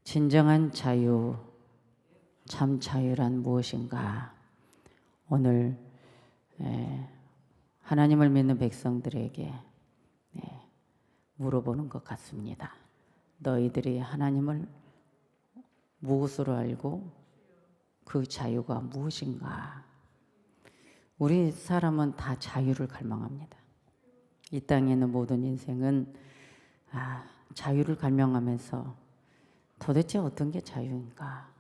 진정한 자유, 참 자유란 무엇인가? 오늘 하나님을 믿는 백성들에게 물어보는 것 같습니다. 너희들이 하나님을 무엇으로 알고 그 자유가 무엇인가? 우리 사람은 다 자유를 갈망합니다. 이 땅에 있는 모든 인생은 자유를 갈망하면서 도대체 어떤 게 자유인가?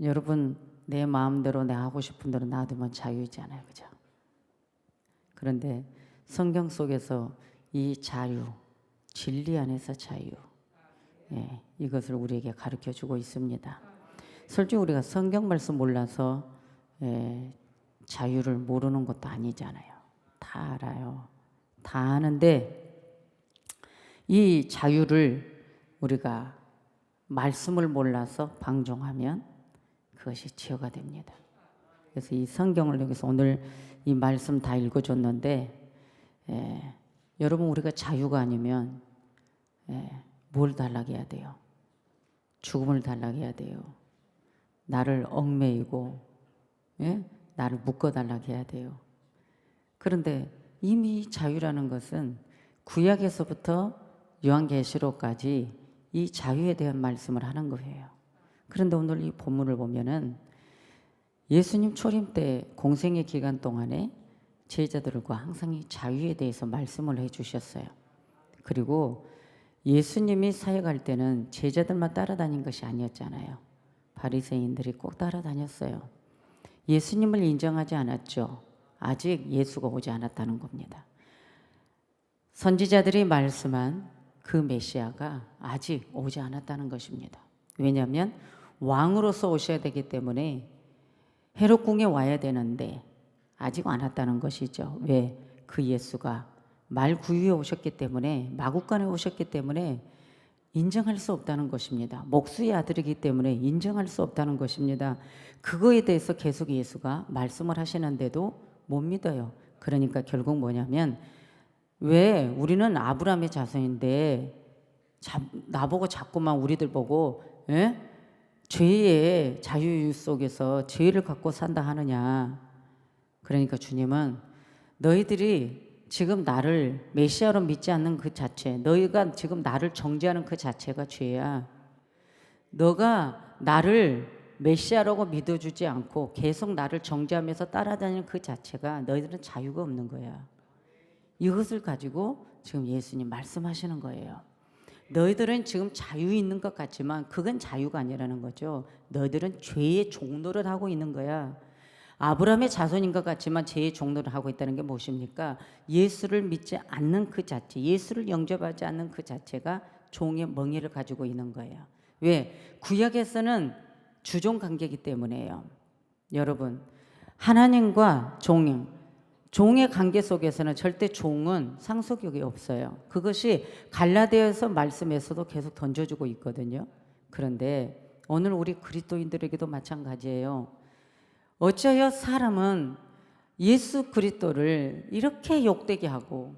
여러분, 내 마음대로 내가 하고 싶은 대로 놔두면 자유이잖아요, 그죠? 그런데 성경 속에서 이 자유, 진리 안에서 자유, 이것을 우리에게 가르쳐주고 있습니다. 솔직히 우리가 성경 말씀 몰라서 자유를 모르는 것도 아니잖아요. 다 알아요. 다 아는데 이 자유를 우리가 말씀을 몰라서 방종하면 그것이 죄가 됩니다. 그래서 이 성경을 여기서 오늘 이 말씀 다 읽어줬는데 여러분, 우리가 자유가 아니면 뭘 달라고 해야 돼요? 죽음을 달라고 해야 돼요. 나를 얽매이고 나를 묶어달라고 해야 돼요. 그런데 이미 자유라는 것은 구약에서부터 요한계시록까지 이 자유에 대한 말씀을 하는 거예요. 그런데 오늘 이 본문을 보면은 예수님 초림 때 공생의 기간 동안에 제자들과 항상 이 자유에 대해서 말씀을 해주셨어요. 그리고 예수님이 사역할 때는 제자들만 따라다닌 것이 아니었잖아요. 바리새인들이 꼭 따라다녔어요. 예수님을 인정하지 않았죠. 아직 예수가 오지 않았다는 겁니다. 선지자들이 말씀한 그 메시아가 아직 오지 않았다는 것입니다. 왜냐하면 왕으로서 오셔야 되기 때문에 헤롯 궁에 와야 되는데 아직 안 왔다는 것이죠. 왜? 그 예수가 말구유에 오셨기 때문에, 마구간에 오셨기 때문에 인정할 수 없다는 것입니다. 목수의 아들이기 때문에 인정할 수 없다는 것입니다. 그거에 대해서 계속 예수가 말씀을 하시는데도 못 믿어요. 그러니까 결국 뭐냐면, 왜 우리는 아브라함의 자손인데 나보고 자꾸만 우리들 보고 죄의 자유 속에서 죄를 갖고 산다 하느냐. 그러니까 주님은 너희들이 지금 나를 메시아로 믿지 않는 그 자체, 너희가 지금 나를 정죄하는 그 자체가 죄야. 너가 나를 메시아라고 믿어주지 않고 계속 나를 정죄하면서 따라다니는 그 자체가 너희들은 자유가 없는 거야. 이것을 가지고 지금 예수님 말씀하시는 거예요. 너희들은 지금 자유 있는 것 같지만 그건 자유가 아니라는 거죠. 너희들은 죄의 종노를 하고 있는 거야. 아브라함의 자손인 것 같지만 죄의 종노를 하고 있다는 게 무엇입니까? 예수를 믿지 않는 그 자체, 예수를 영접하지 않는 그 자체가 종의 멍에를 가지고 있는 거예요. 왜? 구약에서는 주종 관계이기 때문에요. 여러분, 하나님과 종의 관계 속에서는 절대 종은 상속력이 없어요. 그것이 갈라디아서 말씀에서도 계속 던져주고 있거든요. 그런데 오늘 우리 그리스도인들에게도 마찬가지예요. 어찌하여 사람은 예수 그리스도를 이렇게 욕되게 하고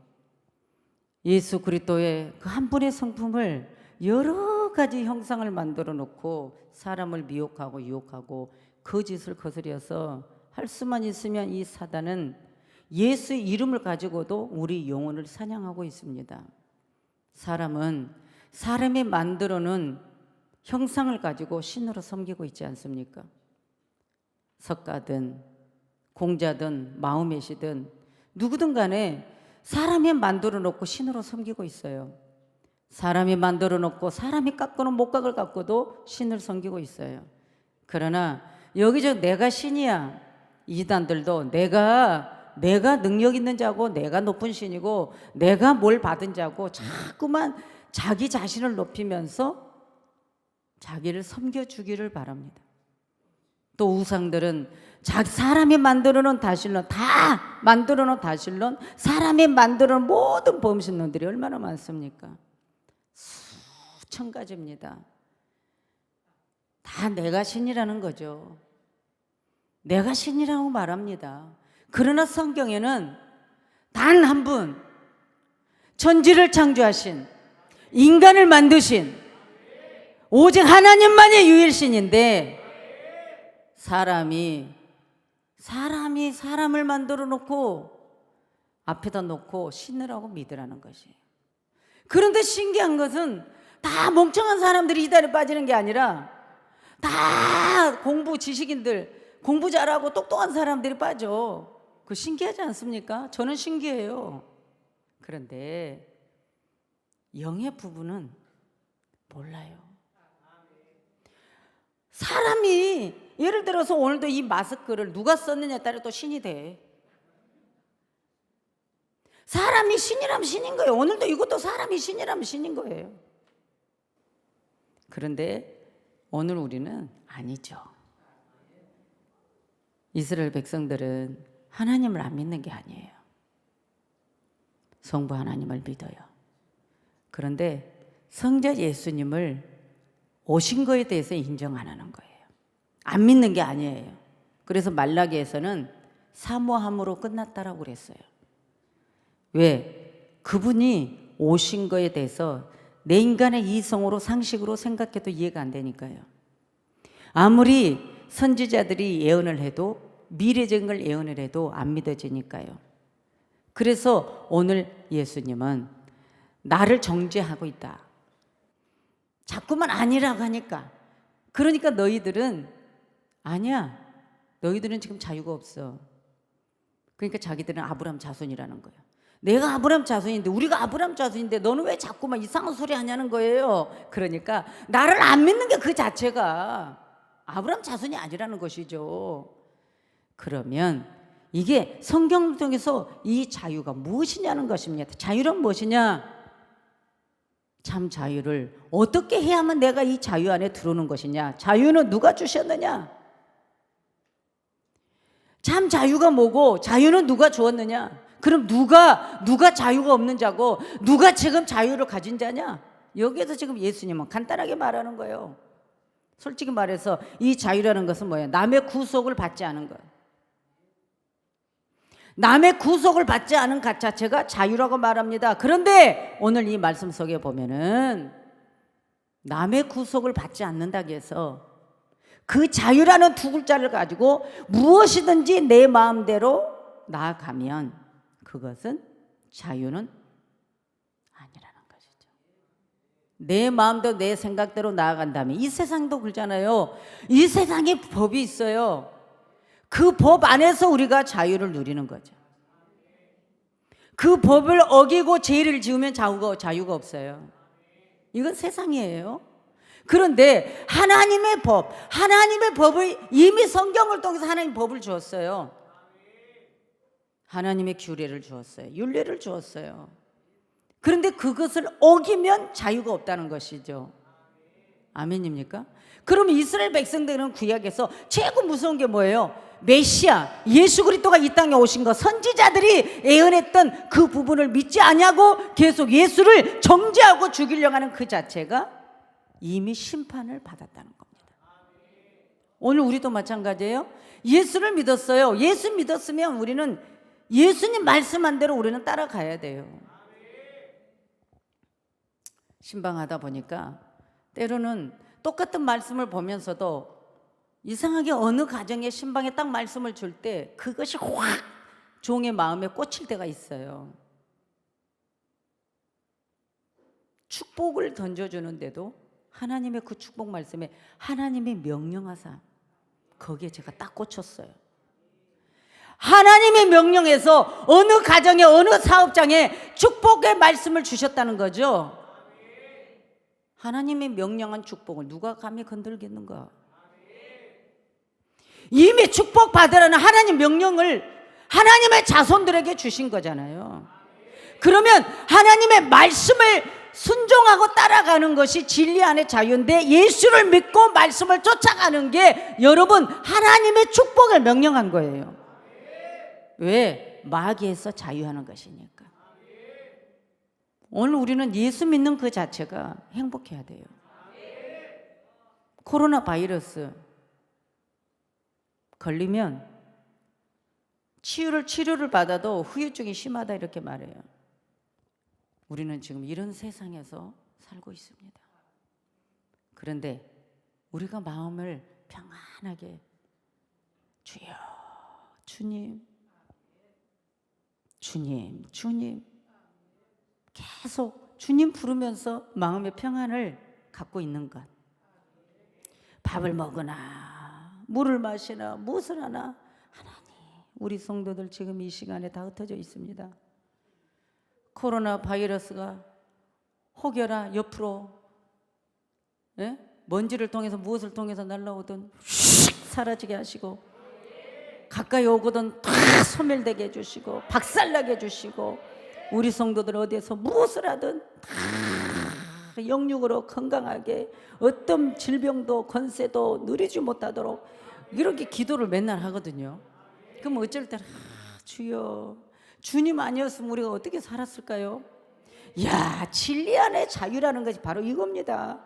예수 그리스도의 그 한 분의 성품을 여러 가지 형상을 만들어 놓고 사람을 미혹하고 유혹하고 거짓을 거스려서 할 수만 있으면 이 사단은 예수의 이름을 가지고도 우리 영혼을 사냥하고 있습니다. 사람은 사람이 만들어 놓은 형상을 가지고 신으로 섬기고 있지 않습니까? 석가든 공자든 마호메시든 누구든 간에 사람이 만들어 놓고 신으로 섬기고 있어요. 사람이 만들어 놓고 사람이 깎아놓은 목각을 갖고도 신을 섬기고 있어요. 그러나 여기저기 내가 신이야. 이단들도 내가 능력 있는 자고 내가 높은 신이고 내가 뭘 받은 자고 자꾸만 자기 자신을 높이면서 자기를 섬겨주기를 바랍니다. 또 우상들은 사람이 만들어놓은 다신론, 다 만들어놓은 다신론, 사람이 만들어놓은 모든 범신론들이 얼마나 많습니까? 수천 가지입니다. 다 내가 신이라는 거죠. 내가 신이라고 말합니다. 그러나 성경에는 단 한 분, 천지를 창조하신, 인간을 만드신 오직 하나님만이 유일신인데 사람이 사람을 만들어 놓고 앞에다 놓고 신으라고 믿으라는 것이에요. 그런데 신기한 것은 다 멍청한 사람들이 이달에 빠지는 게 아니라 다 지식인들, 공부 잘하고 똑똑한 사람들이 빠져. 그 신기하지 않습니까? 저는 신기해요. 그런데 영의 부분은 몰라요. 사람이 예를 들어서 오늘도 이 마스크를 누가 썼느냐에 따라 또 신이 돼. 사람이 신이라면 신인 거예요. 오늘도 이것도 사람이 신이라면 신인 거예요. 그런데 오늘 우리는 아니죠. 이스라엘 백성들은 하나님을 안 믿는 게 아니에요. 성부 하나님을 믿어요. 그런데 성자 예수님을 오신 거에 대해서 인정 안 하는 거예요. 안 믿는 게 아니에요. 그래서 말라기에서는 사모함으로 끝났다라고 그랬어요. 왜? 그분이 오신 거에 대해서 내 인간의 이성으로 상식으로 생각해도 이해가 안 되니까요. 아무리 선지자들이 예언을 해도 미래적인 걸 예언을 해도 안 믿어지니까요. 그래서 오늘 예수님은 나를 정죄하고 있다. 자꾸만 아니라고 하니까. 그러니까 너희들은 아니야. 너희들은 지금 자유가 없어. 그러니까 자기들은 아브라함 자손이라는 거예요. 내가 아브라함 자손인데 우리가 아브라함 자손인데 너는 왜 자꾸만 이상한 소리 하냐는 거예요. 그러니까 나를 안 믿는 게 그 자체가 아브라함 자손이 아니라는 것이죠. 그러면 이게 성경을 통해서 이 자유가 무엇이냐는 것입니다. 자유란 무엇이냐? 참 자유를 어떻게 해야만 내가 이 자유 안에 들어오는 것이냐? 자유는 누가 주셨느냐? 참 자유가 뭐고 자유는 누가 주었느냐? 그럼 누가 자유가 없는 자고 누가 지금 자유를 가진 자냐? 여기에서 지금 예수님은 간단하게 말하는 거예요. 솔직히 말해서 이 자유라는 것은 뭐예요? 남의 구속을 받지 않은 것. 남의 구속을 받지 않은 것 자체가 자유라고 말합니다. 그런데 오늘 이 말씀 속에 보면은 남의 구속을 받지 않는다고 해서 그 자유라는 두 글자를 가지고 무엇이든지 내 마음대로 나아가면 그것은 자유는 아니라는 것이죠. 내 마음대로 내 생각대로 나아간다면 이 세상도 그렇잖아요. 이 세상에 법이 있어요. 그 법 안에서 우리가 자유를 누리는 거죠. 그 법을 어기고 죄를 지으면 자유가 없어요. 이건 세상이에요. 그런데 하나님의 법을 이미 성경을 통해서 하나님 법을 주었어요. 하나님의 규례를 주었어요. 율례를 주었어요. 그런데 그것을 어기면 자유가 없다는 것이죠. 아멘입니까? 그러면 이스라엘 백성들은 구약에서 최고 무서운 게 뭐예요? 메시아 예수 그리스도가 이 땅에 오신 것, 선지자들이 예언했던 그 부분을 믿지 않냐고 계속 예수를 정죄하고 죽이려고 하는 그 자체가 이미 심판을 받았다는 겁니다. 오늘 우리도 마찬가지예요. 예수를 믿었어요. 예수 믿었으면 우리는 예수님 말씀한 대로 우리는 따라가야 돼요. 신방하다 보니까 때로는 똑같은 말씀을 보면서도 이상하게 어느 가정에 신방에 딱 말씀을 줄 때 그것이 확 종의 마음에 꽂힐 때가 있어요. 축복을 던져주는데도 하나님의 그 축복 말씀에 하나님이 명령하사 거기에 제가 딱 꽂혔어요. 하나님의 명령에서 어느 가정에 어느 사업장에 축복의 말씀을 주셨다는 거죠. 하나님의 명령한 축복을 누가 감히 건들겠는가? 이미 축복받으라는 하나님 명령을 하나님의 자손들에게 주신 거잖아요. 그러면 하나님의 말씀을 순종하고 따라가는 것이 진리 안의 자유인데 예수를 믿고 말씀을 쫓아가는 게 여러분 하나님의 축복을 명령한 거예요. 왜? 마귀에서 자유하는 것이니까. 오늘 우리는 예수 믿는 그 자체가 행복해야 돼요. 코로나 바이러스 걸리면 치료를 받아도 후유증이 심하다 이렇게 말해요. 우리는 지금 이런 세상에서 살고 있습니다. 그런데 우리가 마음을 평안하게 주여, 주님, 주님, 주님 계속 주님 부르면서 마음의 평안을 갖고 있는 것. 밥을 먹으나 물을 마시나 무엇을 하나 하나님, 우리 성도들 지금 이 시간에 다 흩어져 있습니다. 코로나 바이러스가 혹여나 옆으로 먼지를 통해서 무엇을 통해서 날라오든 휙 사라지게 하시고, 가까이 오거든 다 소멸되게 해주시고 박살나게 해주시고, 우리 성도들 어디에서 무엇을 하든 다 영육으로 건강하게 어떤 질병도 권세도 누리지 못하도록 이렇게 기도를 맨날 하거든요. 그럼 어쩔 때는 주여, 주님 아니었으면 우리가 어떻게 살았을까요? 야, 진리 안에 자유라는 것이 바로 이겁니다.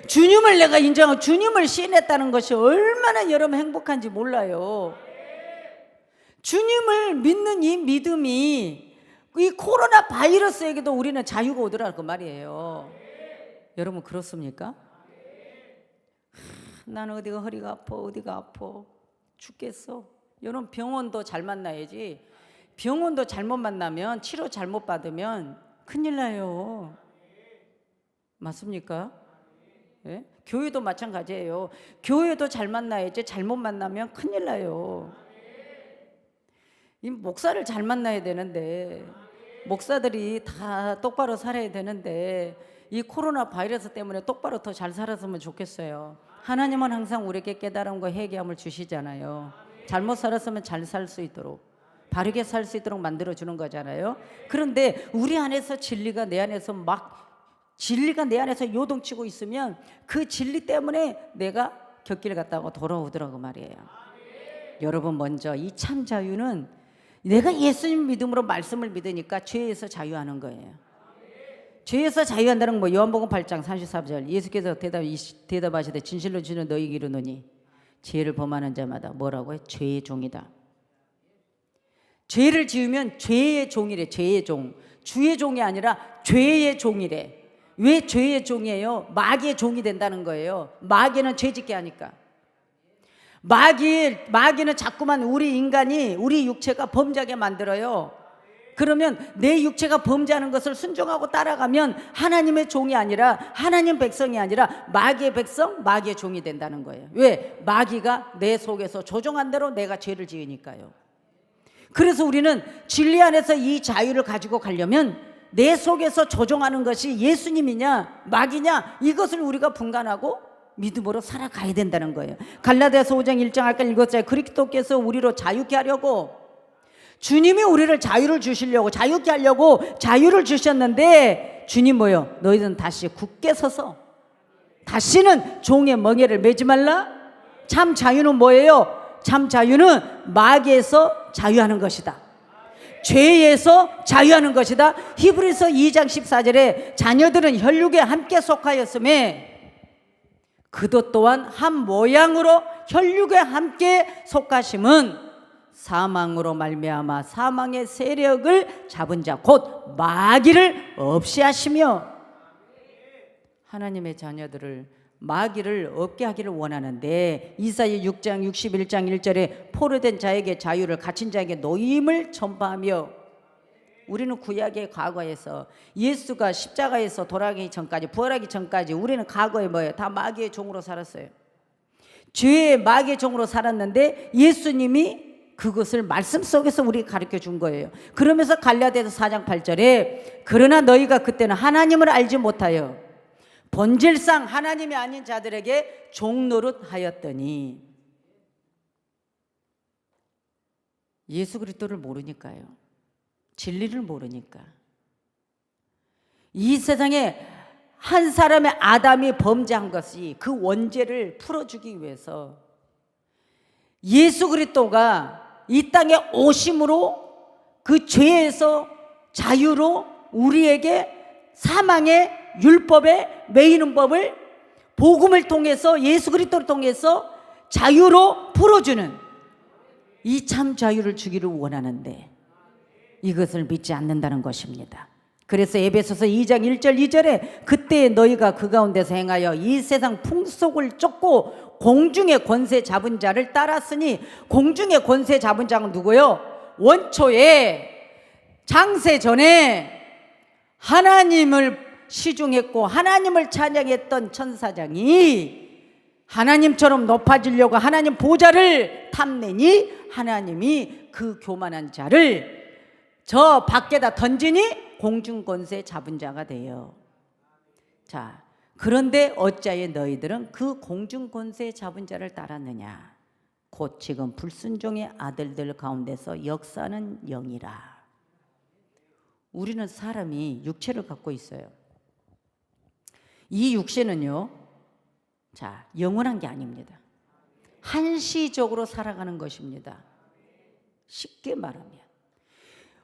주님을 내가 인정하고 주님을 시인했다는 것이 얼마나 여러분 행복한지 몰라요. 주님을 믿는 이 믿음이 이 코로나 바이러스에게도 우리는 자유가 오더라고 말이에요. 여러분 그렇습니까? 나는 어디가 허리가 아파, 어디가 아파 죽겠어. 여러분 병원도 잘 만나야지. 병원도 잘못 만나면, 치료 잘못 받으면 큰일 나요. 맞습니까? 예? 교회도 마찬가지예요. 교회도 잘 만나야지. 잘못 만나면 큰일 나요. 이 목사를 잘 만나야 되는데, 목사들이 다 똑바로 살아야 되는데, 이 코로나 바이러스 때문에 똑바로 더 잘 살았으면 좋겠어요. 하나님은 항상 우리에게 깨달음과 회개함을 주시잖아요. 잘못 살았으면 잘 살 수 있도록, 바르게 살 수 있도록 만들어주는 거잖아요. 그런데 우리 안에서 진리가 내 안에서 진리가 내 안에서 요동치고 있으면 그 진리 때문에 내가 곁길 갔다가 돌아오더라고 말이에요. 여러분, 먼저 이 참 자유는 내가 예수님 믿음으로 말씀을 믿으니까 죄에서 자유하는 거예요. 죄에서 자유한다는 건 요한복음 8장 34절 예수께서 대답하시되 진실로 주는 너희에게 이르노니 죄를 범하는 자마다 뭐라고 해? 죄의 종이다. 죄를 지으면 죄의 종이래. 죄의 종. 주의 종이 아니라 죄의 종이래. 왜 죄의 종이에요? 마귀의 종이 된다는 거예요. 마귀는 죄짓게 하니까. 마귀는 자꾸만 우리 인간이, 우리 육체가 범죄하게 만들어요. 그러면 내 육체가 범죄하는 것을 순종하고 따라가면 하나님의 종이 아니라, 하나님 백성이 아니라 마귀의 백성, 마귀의 종이 된다는 거예요. 왜? 마귀가 내 속에서 조종한 대로 내가 죄를 지으니까요. 그래서 우리는 진리 안에서 이 자유를 가지고 가려면 내 속에서 조종하는 것이 예수님이냐 마귀냐, 이것을 우리가 분간하고 믿음으로 살아가야 된다는 거예요. 갈라디아서 5장 1장 아까 읽었잖아요. 그리스도께서 우리로 자유케 하려고, 주님이 우리를 자유를 주시려고, 자유케 하려고 자유를 주셨는데, 주님 뭐요? 너희는 다시 굳게 서서 다시는 종의 멍에를 매지 말라. 참 자유는 뭐예요? 참 자유는 마귀에서 자유하는 것이다. 죄에서 자유하는 것이다. 히브리서 2장 14절에 자녀들은 혈육에 함께 속하였음에 그도 또한 한 모양으로 혈육에 함께 속하심은 사망으로 말미암아 사망의 세력을 잡은 자 곧 마귀를 없이 하시며, 하나님의 자녀들을 마귀를 없게 하기를 원하는데, 이사야 6장 61장 1절에 포로된 자에게 자유를, 갇힌 자에게 노임을 전파하며, 우리는 구약의 과거에서 예수가 십자가에서 돌아가기 전까지, 부활하기 전까지 우리는 과거에 뭐예요? 다 마귀의 종으로 살았어요. 죄의 마귀의 종으로 살았는데 예수님이 그것을 말씀 속에서 우리에게 가르쳐 준 거예요. 그러면서 갈라디아서 4장 8절에 그러나 너희가 그때는 하나님을 알지 못하여 본질상 하나님이 아닌 자들에게 종노릇하였더니, 예수 그리스도를 모르니까요. 진리를 모르니까. 이 세상에 한 사람의 아담이 범죄한 것이 그 원죄를 풀어주기 위해서 예수 그리스도가 이 땅에 오심으로 그 죄에서 자유로 우리에게 사망의 율법에 매이는 법을 복음을 통해서, 예수 그리스도를 통해서 자유로 풀어주는 이 참 자유를 주기를 원하는데 이것을 믿지 않는다는 것입니다. 그래서 에베소서 2장 1절 2절에 그때 너희가 그 가운데서 행하여 이 세상 풍속을 쫓고 공중의 권세 잡은 자를 따랐으니, 공중의 권세 잡은 자는 누구요? 원초에 장세 전에 하나님을 시중했고 하나님을 찬양했던 천사장이 하나님처럼 높아지려고 하나님 보좌를 탐내니 하나님이 그 교만한 자를 저 밖에다 던지니 공중권세 잡은 자가 돼요. 자, 그런데 어찌하여 너희들은 그 공중권세 잡은 자를 따랐느냐? 곧 지금 불순종의 아들들 가운데서 역사하는 영이라. 우리는 사람이 육체를 갖고 있어요. 이 육체는요, 자, 영원한 게 아닙니다. 한시적으로 살아가는 것입니다. 쉽게 말하면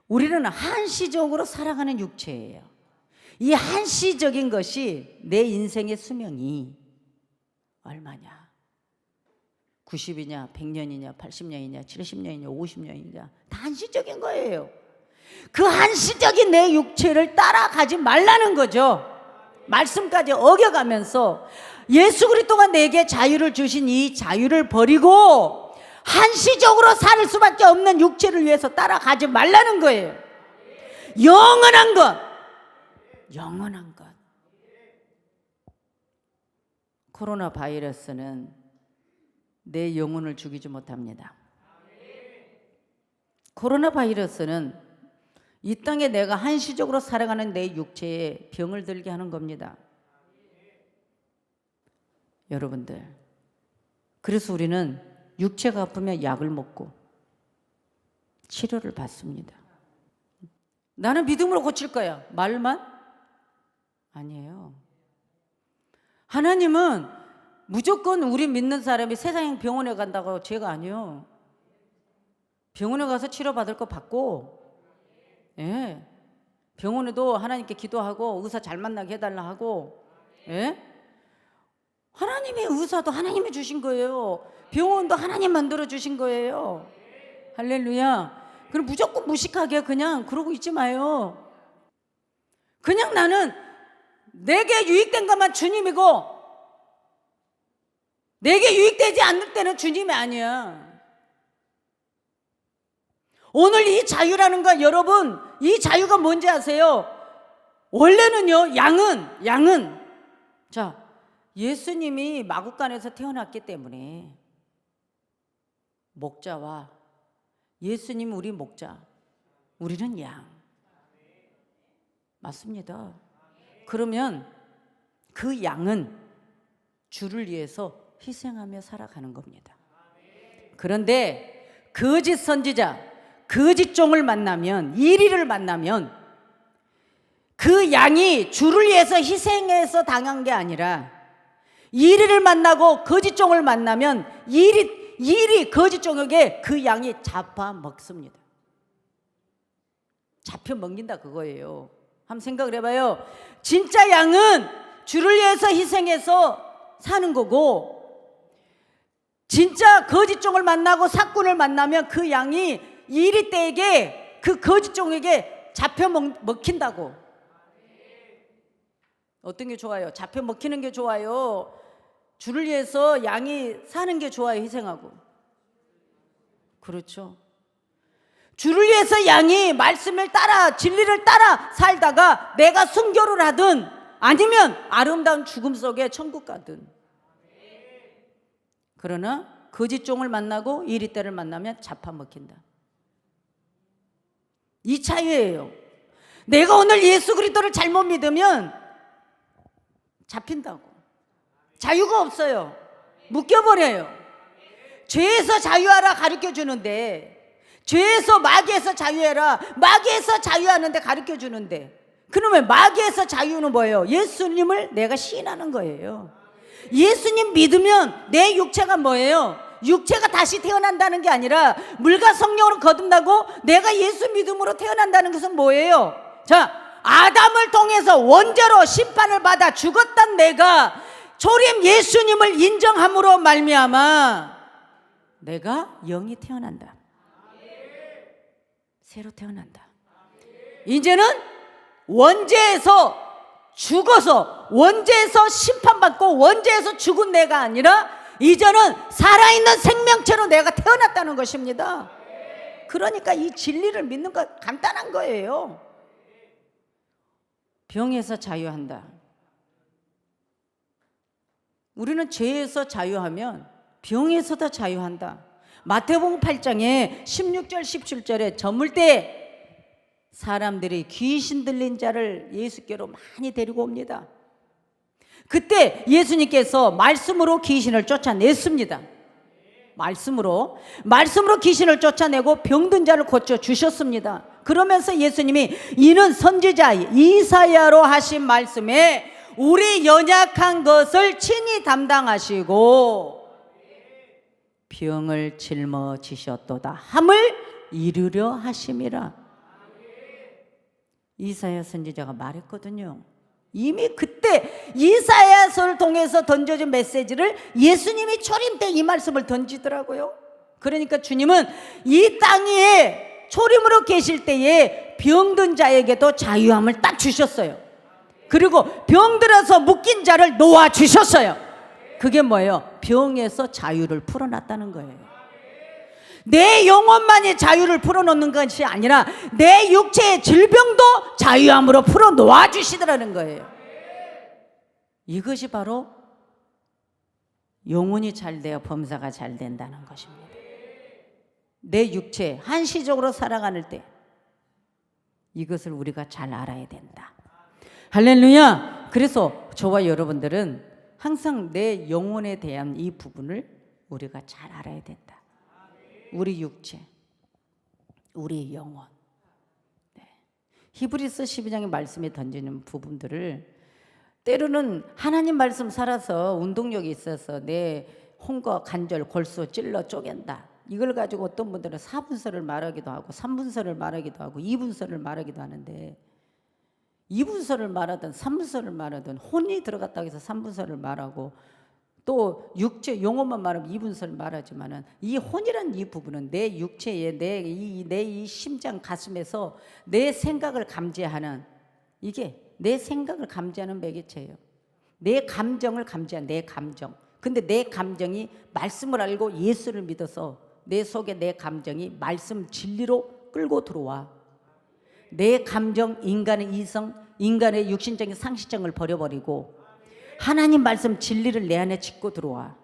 우리는 한시적으로 살아가는 육체예요. 이 한시적인 것이 내 인생의 수명이 얼마냐? 90이냐, 100년이냐, 80년이냐, 70년이냐, 50년이냐, 다 한시적인 거예요. 그 한시적인 내 육체를 따라가지 말라는 거죠. 말씀까지 어겨가면서 예수 그리스도가 내게 자유를 주신 이 자유를 버리고 한시적으로 살 수밖에 없는 육체를 위해서 따라가지 말라는 거예요. 영원한 것, 영원한 것. 코로나 바이러스는 내 영혼을 죽이지 못합니다. 코로나 바이러스는 이 땅에 내가 한시적으로 살아가는 내 육체에 병을 들게 하는 겁니다. 여러분들, 그래서 우리는 육체가 아프면 약을 먹고 치료를 받습니다. 나는 믿음으로 고칠 거야. 말만? 아니에요. 하나님은 무조건 우리 믿는 사람이 세상에 병원에 간다고 죄가 아니에요. 병원에 가서 치료받을 거 받고, 예, 병원에도 하나님께 기도하고 의사 잘 만나게 해달라 하고, 예, 하나님의 의사도 하나님이 주신 거예요. 병원도 하나님 만들어 주신 거예요. 할렐루야. 그럼 무조건 무식하게 그냥 그러고 있지 마요. 그냥 나는 내게 유익된 것만 주님이고 내게 유익되지 않을 때는 주님이 아니야. 오늘 이 자유라는 건, 여러분, 이 자유가 뭔지 아세요? 원래는요, 양은 자, 예수님이 마구간에서 태어났기 때문에 목자와 예수님 우리 목자, 우리는 양. 맞습니다. 그러면 그 양은 주를 위해서 희생하며 살아가는 겁니다. 그런데 거짓 선지자, 거짓 종을 만나면, 이리를 만나면 그 양이 주를 위해서 희생해서 당한 게 아니라 이리를 만나고 거짓 종을 만나면 이리 거짓 종에게 그 양이 잡아먹습니다. 잡혀먹는다 그거예요. 한번 생각을 해봐요. 진짜 양은 주를 위해서 희생해서 사는 거고, 진짜 거짓 종을 만나고 사꾼을 만나면 그 양이 이리 때에게 그 거짓 종에게 잡혀먹힌다고. 어떤 게 좋아요? 잡혀먹히는 게 좋아요? 주를 위해서 양이 사는 게 좋아요? 희생하고? 그렇죠. 주를 위해서 양이 말씀을 따라, 진리를 따라 살다가 내가 순교를 하든 아니면 아름다운 죽음 속에 천국 가든. 그러나 거짓 종을 만나고 이리 때를 만나면 잡아먹힌다. 이 차이예요. 내가 오늘 예수 그리스도를 잘못 믿으면 잡힌다고. 자유가 없어요. 묶여버려요. 죄에서 자유하라 가르쳐주는데, 죄에서 마귀에서 자유해라, 마귀에서 자유하는데 가르쳐주는데, 그러면 마귀에서 자유는 뭐예요? 예수님을 내가 시인하는 거예요. 예수님 믿으면 내 육체가 뭐예요? 육체가 다시 태어난다는 게 아니라 물과 성령으로 거듭나고 내가 예수 믿음으로 태어난다는 것은 뭐예요? 자, 아담을 통해서 원죄로 심판을 받아 죽었던 내가 초림 예수님을 인정함으로 말미암아 내가 영이 태어난다. 새로 태어난다. 이제는 원죄에서 죽어서 원죄에서 심판받고 원죄에서 죽은 내가 아니라 이제는 살아있는 생명체로 내가 태어났다는 것입니다. 그러니까 이 진리를 믿는 거 간단한 거예요. 병에서 자유한다. 우리는 죄에서 자유하면 병에서도 자유한다. 마태복음 8장에 16절 17절에 저물 때 사람들이 귀신 들린 자를 예수께로 많이 데리고 옵니다. 그때 예수님께서 말씀으로 귀신을 쫓아냈습니다. 말씀으로 귀신을 쫓아내고 병든 자를 고쳐 주셨습니다. 그러면서 예수님이 이는 선지자 이사야로 하신 말씀에 우리 연약한 것을 친히 담당하시고 병을 짊어지셨도다 함을 이루려 하심이라. 이사야 선지자가 말했거든요. 이미 그때 이사야서를 통해서 던져진 메시지를 예수님이 초림 때 이 말씀을 던지더라고요. 그러니까 주님은 이 땅 위에 초림으로 계실 때에 병든 자에게도 자유함을 딱 주셨어요. 그리고 병들어서 묶인 자를 놓아주셨어요. 그게 뭐예요? 병에서 자유를 풀어놨다는 거예요. 내 영혼만이 자유를 풀어놓는 것이 아니라 내 육체의 질병도 자유함으로 풀어놓아 주시더라는 거예요. 이것이 바로 영혼이 잘 되어 범사가 잘 된다는 것입니다. 내 육체 한시적으로 살아가는 때 이것을 우리가 잘 알아야 된다. 할렐루야. 그래서 저와 여러분들은 항상 내 영혼에 대한 이 부분을 우리가 잘 알아야 된다. 우리 육체, 우리 영혼. 네. 히브리서 12장의 말씀에 던지는 부분들을 때로는 하나님 말씀 살아서 운동력이 있어서 내 홍거, 간절, 골수 찔러 쪼갠다. 이걸 가지고 어떤 분들은 4분서를 말하기도 하고 3분서를 말하기도 하고 2분서를 말하기도 하는데 2분서를 말하든 3분서를 말하든 혼이 들어갔다고 해서 3분서를 말하고 또 육체 용어만 말하면 2분서를 말하지만은 이 혼이란 이 부분은 내 육체에 내 이 심장 가슴에서 내 생각을 감지하는 이게 내 생각을 감지하는 매개체예요. 내 감정을 감지하는 내 감정. 근데 내 감정이 말씀을 알고 예수를 믿어서 내 속에 내 감정이 말씀 진리로 끌고 들어와. 내 감정, 인간의 이성, 인간의 육신적인 상식점을 버려버리고 하나님 말씀 진리를 내 안에 짓고 들어와.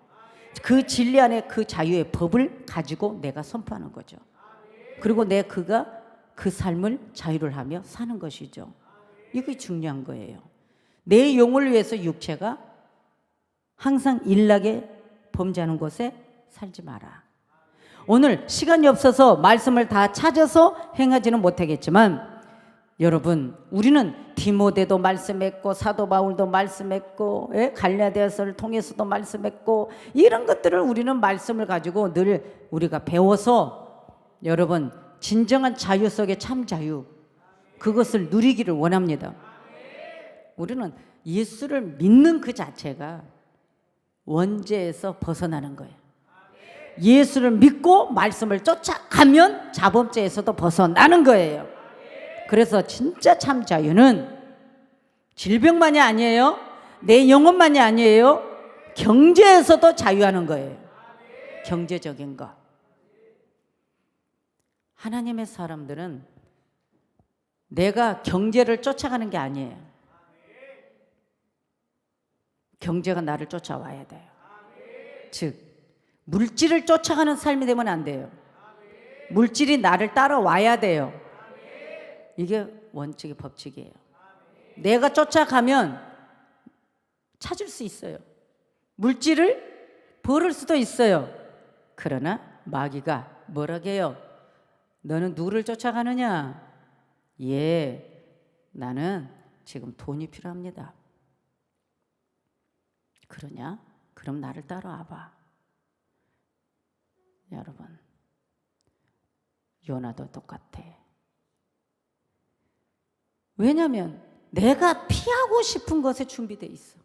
그 진리 안에 그 자유의 법을 가지고 내가 선포하는 거죠. 그리고 그가 그 삶을 자유를 하며 사는 것이죠. 이게 중요한 거예요. 내 영을 위해서 육체가 항상 일나게 범죄하는 곳에 살지 마라. 오늘 시간이 없어서 말씀을 다 찾아서 행하지는 못하겠지만 여러분, 우리는 디모데도 말씀했고 사도 바울도 말씀했고 갈라디아서를 통해서도 말씀했고 이런 것들을 우리는 말씀을 가지고 늘 우리가 배워서 여러분 진정한 자유 속의 참 자유 그것을 누리기를 원합니다. 우리는 예수를 믿는 그 자체가 원죄에서 벗어나는 거예요. 예수를 믿고 말씀을 쫓아가면 자범죄에서도 벗어나는 거예요. 그래서 진짜 참 자유는 질병만이 아니에요. 내 영혼만이 아니에요. 경제에서도 자유하는 거예요. 경제적인 것. 하나님의 사람들은 내가 경제를 쫓아가는 게 아니에요. 경제가 나를 쫓아와야 돼요. 즉 물질을 쫓아가는 삶이 되면 안 돼요. 물질이 나를 따라와야 돼요. 이게 원칙의 법칙이에요. 내가 쫓아가면 찾을 수 있어요. 물질을 벌을 수도 있어요. 그러나 마귀가 뭐라고 해요? 너는 누구를 쫓아가느냐? 나는 지금 돈이 필요합니다. 그러냐? 그럼 나를 따라와봐. 여러분, 요나도 똑같아. 왜냐하면 내가 피하고 싶은 것에 준비되어 있어.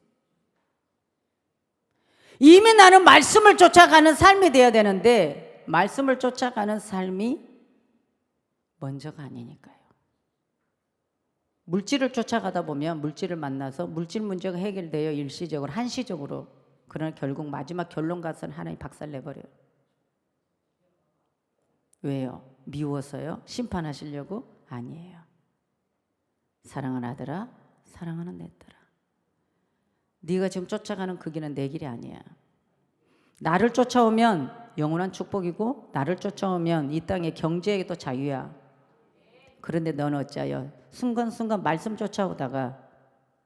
이미 나는 말씀을 쫓아가는 삶이 되어야 되는데 말씀을 쫓아가는 삶이 먼저가 아니니까요. 물질을 쫓아가다 보면 물질을 만나서 물질 문제가 해결돼요. 일시적으로, 한시적으로. 그러나 결국 마지막 결론 가서는 하나님 박살내버려요. 왜요? 미워서요? 심판하시려고? 아니에요. 사랑하는 아들아, 사랑하는 내 딸아, 네가 지금 쫓아가는 그 길은 내 길이 아니야. 나를 쫓아오면 영원한 축복이고, 나를 쫓아오면 이 땅의 경제에도 자유야. 그런데 너는 어찌하여 순간순간 말씀 쫓아오다가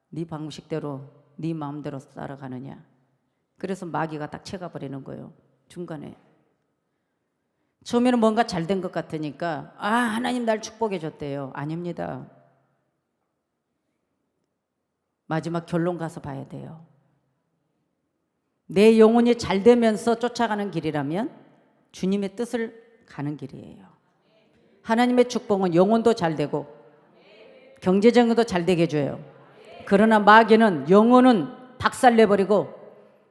네 방식대로 네 마음대로 살아가느냐. 그래서 마귀가 딱 채가버리는 거예요. 중간에. 처음에는 뭔가 잘 된 것 같으니까 하나님 날 축복해 줬대요. 아닙니다. 마지막 결론 가서 봐야 돼요. 내 영혼이 잘 되면서 쫓아가는 길이라면 주님의 뜻을 가는 길이에요. 하나님의 축복은 영혼도 잘 되고 경제적으로도 잘 되게 해줘요. 그러나 마귀는 영혼은 박살내버리고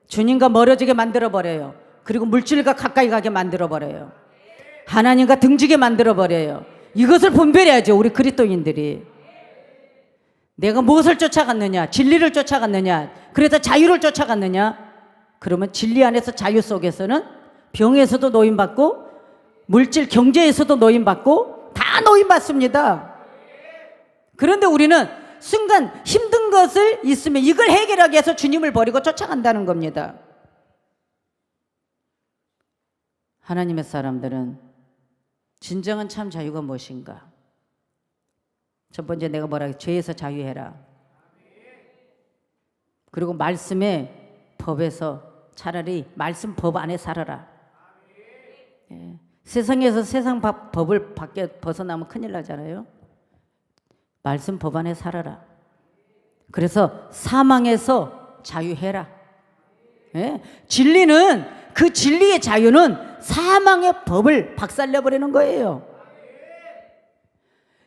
주님과 멀어지게 만들어버려요. 그리고 물질과 가까이 가게 만들어버려요. 하나님과 등지게 만들어버려요. 이것을 분별해야죠. 우리 그리스도인들이. 내가 무엇을 쫓아갔느냐? 진리를 쫓아갔느냐? 그래서 자유를 쫓아갔느냐? 그러면 진리 안에서 자유 속에서는 병에서도 노임받고 물질 경제에서도 노임받고 다 노임받습니다. 그런데 우리는 순간 힘든 것을 있으면 이걸 해결하기 위해서 주님을 버리고 쫓아간다는 겁니다. 하나님의 사람들은 진정한 참 자유가 무엇인가? 첫 번째 내가 뭐라 했지? 죄에서 자유해라. 그리고 말씀의 법에서 차라리 말씀 법 안에 살아라. 예. 세상에서 세상 법을 밖에 벗어나면 큰일 나잖아요. 말씀 법 안에 살아라. 그래서 사망에서 자유해라. 예? 진리는 그 진리의 자유는 사망의 법을 박살내버리는 거예요.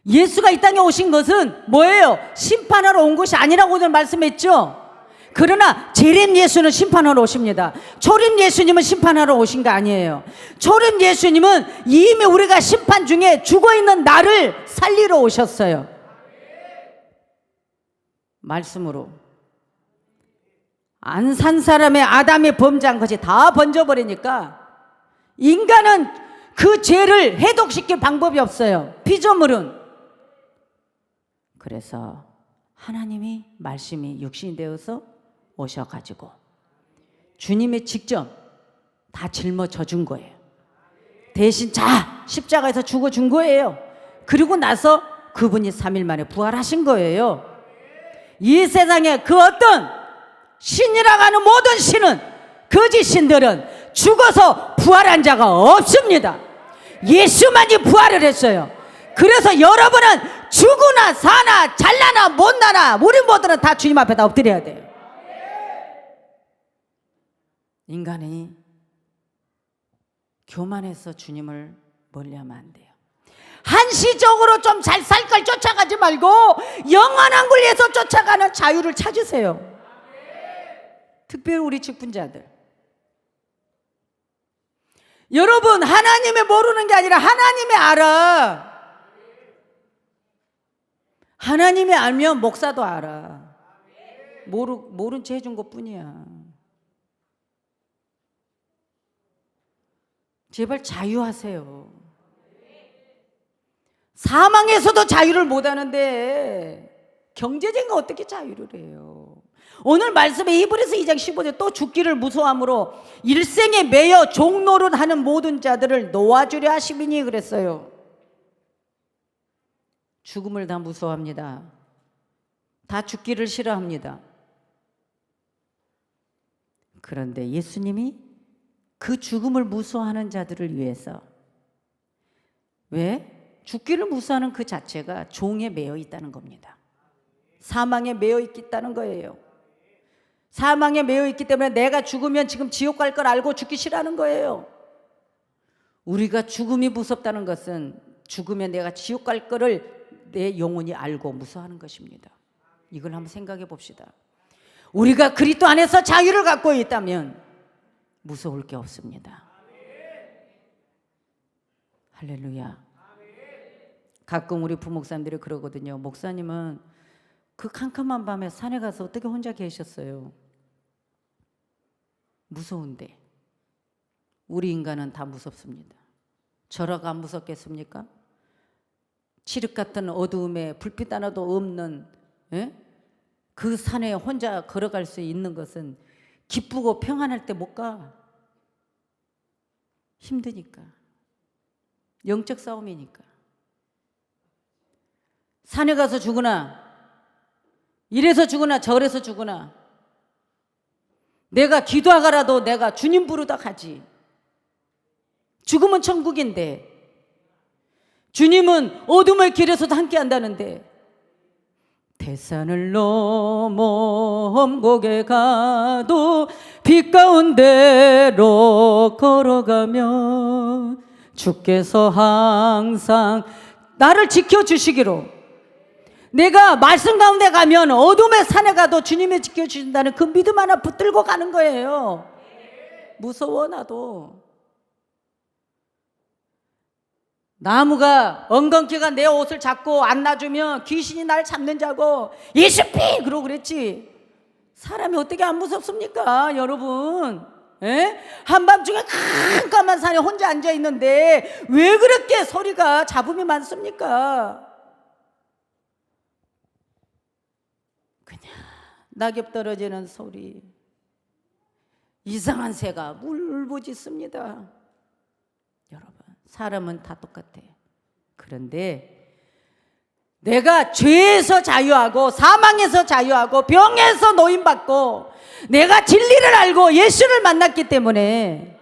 예수가 이 땅에 오신 것은 뭐예요? 심판하러 온 것이 아니라고 오늘 말씀했죠. 그러나 재림 예수는 심판하러 오십니다. 초림 예수님은 심판하러 오신 거 아니에요. 초림 예수님은 이미 우리가 심판 중에 죽어있는 나를 살리러 오셨어요. 말씀으로 안 산 사람의 아담이 범죄한 것이 다 번져버리니까 인간은 그 죄를 해독시킬 방법이 없어요. 피조물은. 그래서 하나님이 말씀이 육신이 되어서 오셔가지고 주님이 직접 다 짊어져 준 거예요. 대신 십자가에서 죽어준 거예요. 그리고 나서 그분이 3일 만에 부활하신 거예요. 이 세상에 그 어떤 신이라고 하는 모든 신은, 거짓 신들은 죽어서 부활한 자가 없습니다. 예수만이 부활을 했어요. 그래서 여러분은 죽으나 사나 잘나나 못나나 우리 모두는 다 주님 앞에 다 엎드려야 돼요. 인간이 교만해서 주님을 멀리하면 안 돼요. 한시적으로 좀 잘 살 걸 쫓아가지 말고 영원한 걸 위해서 쫓아가는 자유를 찾으세요. 특별히 우리 직분자들. 여러분, 하나님이 모르는 게 아니라 하나님이 알아. 하나님이 알면 목사도 알아. 모른 채 해준 것뿐이야. 제발 자유하세요. 사망에서도 자유를 못하는데 경제적인 거 어떻게 자유를 해요? 오늘 말씀에 히브리서 2장 15절 또 죽기를 무서워함으로 일생에 매여 종노릇하는 모든 자들을 놓아주려 하심이니 그랬어요. 죽음을 다 무서워합니다. 다 죽기를 싫어합니다. 그런데 예수님이 그 죽음을 무서워하는 자들을 위해서, 왜? 죽기를 무서워하는 그 자체가 종에 매여 있다는 겁니다. 사망에 매여 있다는 거예요. 사망에 매여 있기 때문에 내가 죽으면 지금 지옥 갈 걸 알고 죽기 싫어하는 거예요. 우리가 죽음이 무섭다는 것은 죽으면 내가 지옥 갈 거를 내 영혼이 알고 무서워하는 것입니다. 이걸 한번 생각해 봅시다. 우리가 그리스도 안에서 자유를 갖고 있다면 무서울 게 없습니다. 할렐루야. 가끔 우리 부목사님들이 그러거든요. 목사님은 그 캄캄한 밤에 산에 가서 어떻게 혼자 계셨어요? 무서운데. 우리 인간은 다 무섭습니다. 저라가 안 무섭겠습니까? 칠흑 같은 어두움에 불빛 하나도 없는 그 산에 혼자 걸어갈 수 있는 것은 기쁘고 평안할 때 못 가. 힘드니까. 영적 싸움이니까. 산에 가서 죽으나, 이래서 죽으나 저래서 죽으나, 내가 기도하가라도 내가 주님 부르다 가지. 죽음은 천국인데, 주님은 어둠의 길에서도 함께 한다는데, 대산을 넘어 험곡에 가도 빛 가운데로 걸어가며 주께서 항상 나를 지켜주시기로, 내가 말씀 가운데 가면 어둠의 산에 가도 주님이 지켜주신다는 그 믿음 하나 붙들고 가는 거예요. 무서워. 나도 나무가 엉겅퀴가 내 옷을 잡고 안 놔주면 귀신이 날 잡는 자고 예수피 그러고 그랬지. 사람이 어떻게 안 무섭습니까 여러분? 한밤중에 깜깜한 산에 혼자 앉아있는데 왜 그렇게 소리가 잡음이 많습니까? 그냥 낙엽 떨어지는 소리, 이상한 새가 울부짖습니다. 여러분, 사람은 다 똑같아. 그런데 내가 죄에서 자유하고 사망에서 자유하고 병에서 노임받고 내가 진리를 알고 예수를 만났기 때문에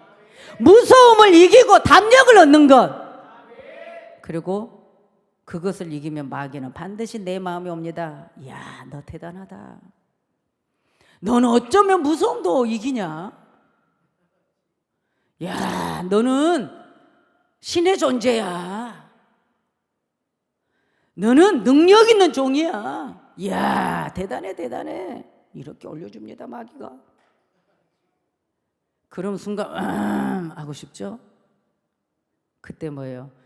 무서움을 이기고 담력을 얻는 것, 그리고 그것을 이기면 마귀는 반드시 내 마음에 옵니다. 야, 너 대단하다. 너는 어쩌면 무서움도 이기냐? 야, 너는 신의 존재야. 너는 능력 있는 종이야. 이야, 대단해, 대단해. 이렇게 올려줍니다, 마귀가. 그럼 순간 하고 싶죠? 그때 뭐예요?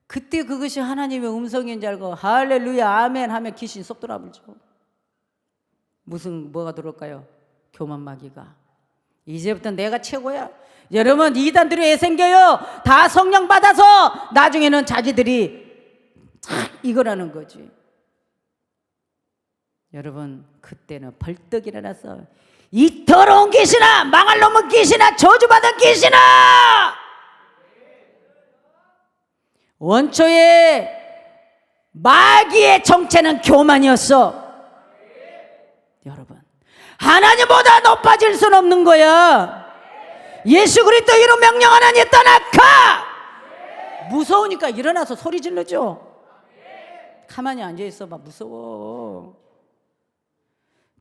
그때 그것이 하나님의 음성인 줄 알고 할렐루야 아멘 하면 귀신이 쏙 돌아불죠. 뭐가 들어올까요? 교만 마귀가. 이제부터 내가 최고야. 여러분, 이단들이 왜 생겨요? 다 성령 받아서 나중에는 자기들이 이거라는 거지. 여러분, 그때는 벌떡 일어나서 이 더러운 귀신아, 망할 놈의 귀신아, 저주받은 귀신아! 원초에 마귀의 정체는 교만이었어. 여러분, 하나님보다 높아질 수는 없는 거야. 예수 그리스도 이름 명령하나니 떠나가. 무서우니까 일어나서 소리 질러줘. 가만히 앉아있어 봐. 무서워.